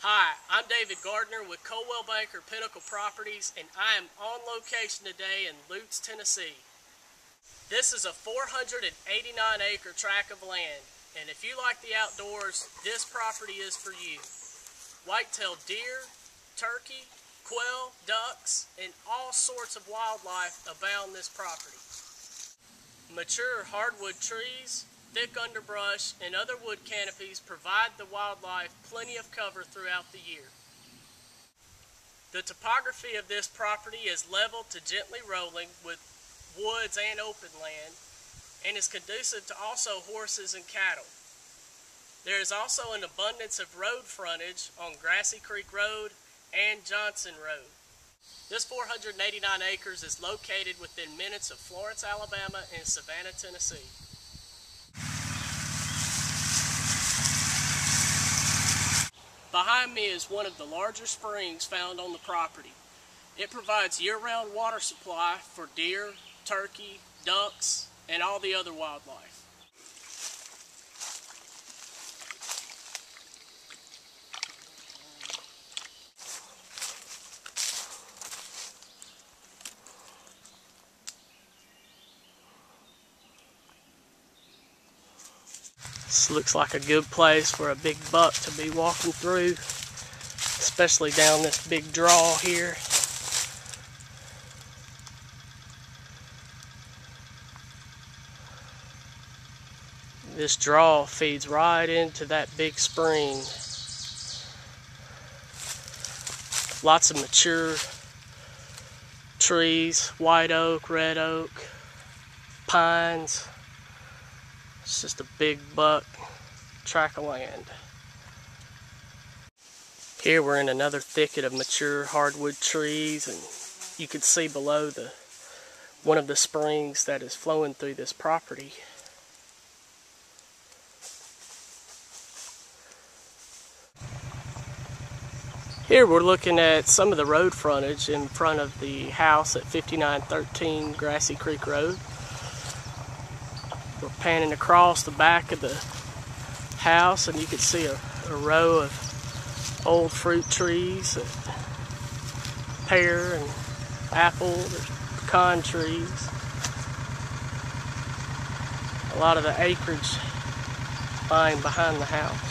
Hi, I'm David Gardner with Colwell Banker Pinnacle Properties, and I am on location today in Lutts, Tennessee. This is a 489-acre tract of land, and if you like the outdoors, this property is for you. Whitetail deer, turkey, quail, ducks, and all sorts of wildlife abound this property. Mature hardwood trees, thick underbrush, and other wood canopies provide the wildlife plenty of cover throughout the year. The topography of this property is level to gently rolling with woods and open land, and is conducive to also horses and cattle. There is also an abundance of road frontage on Grassy Creek Rd and Johnson Road. This 489 acres is located within minutes of Florence, Alabama and Savannah, Tennessee. Behind me is one of the larger springs found on the property. It provides year-round water supply for deer, turkey, ducks, and all the other wildlife. This looks like a good place for a big buck to be walking through, especially down this big draw here. This draw feeds right into that big spring. Lots of mature trees, white oak, red oak, pines. It's just a big buck tract of land. Here we're in another thicket of mature hardwood trees, and you can see below one of the springs that is flowing through this property. Here we're looking at some of the road frontage in front of the house at 5913 Grassy Creek Rd. We're panning across the back of the house, and you can see a row of old fruit trees, pear and apple, there's pecan trees. A lot of the acreage lying behind the house.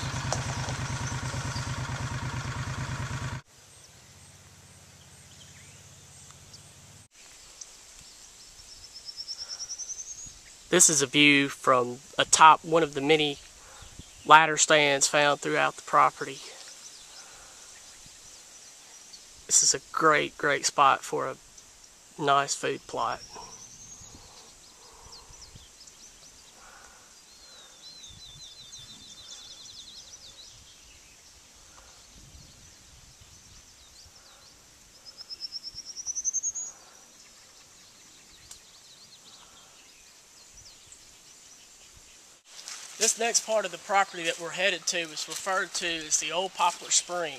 This is a view from atop one of the many ladder stands found throughout the property. This is a great spot for a nice food plot. This next part of the property that we're headed to is referred to as the Old Poplar Spring.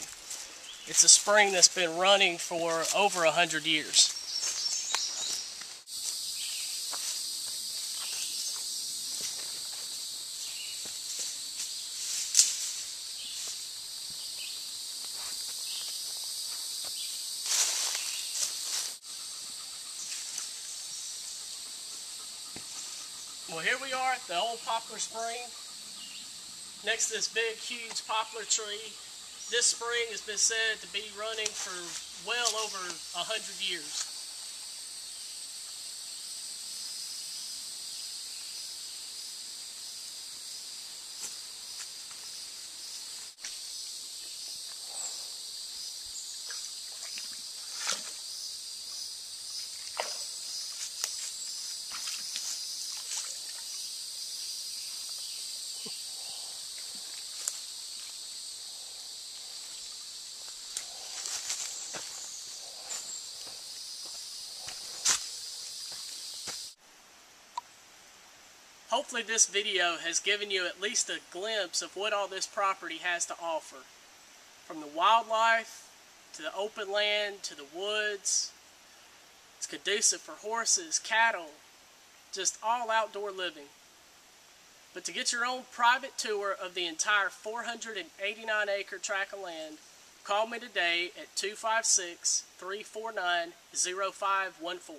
It's a spring that's been running for over 100 years. Well, here we are at the Old Poplar Spring, next to this big, huge poplar tree. This spring has been said to be running for well over 100 years. Hopefully this video has given you at least a glimpse of what all this property has to offer. From the wildlife, to the open land, to the woods. It's conducive for horses, cattle, just all outdoor living. But to get your own private tour of the entire 489-acre tract of land, Call me today at 256-349-0514.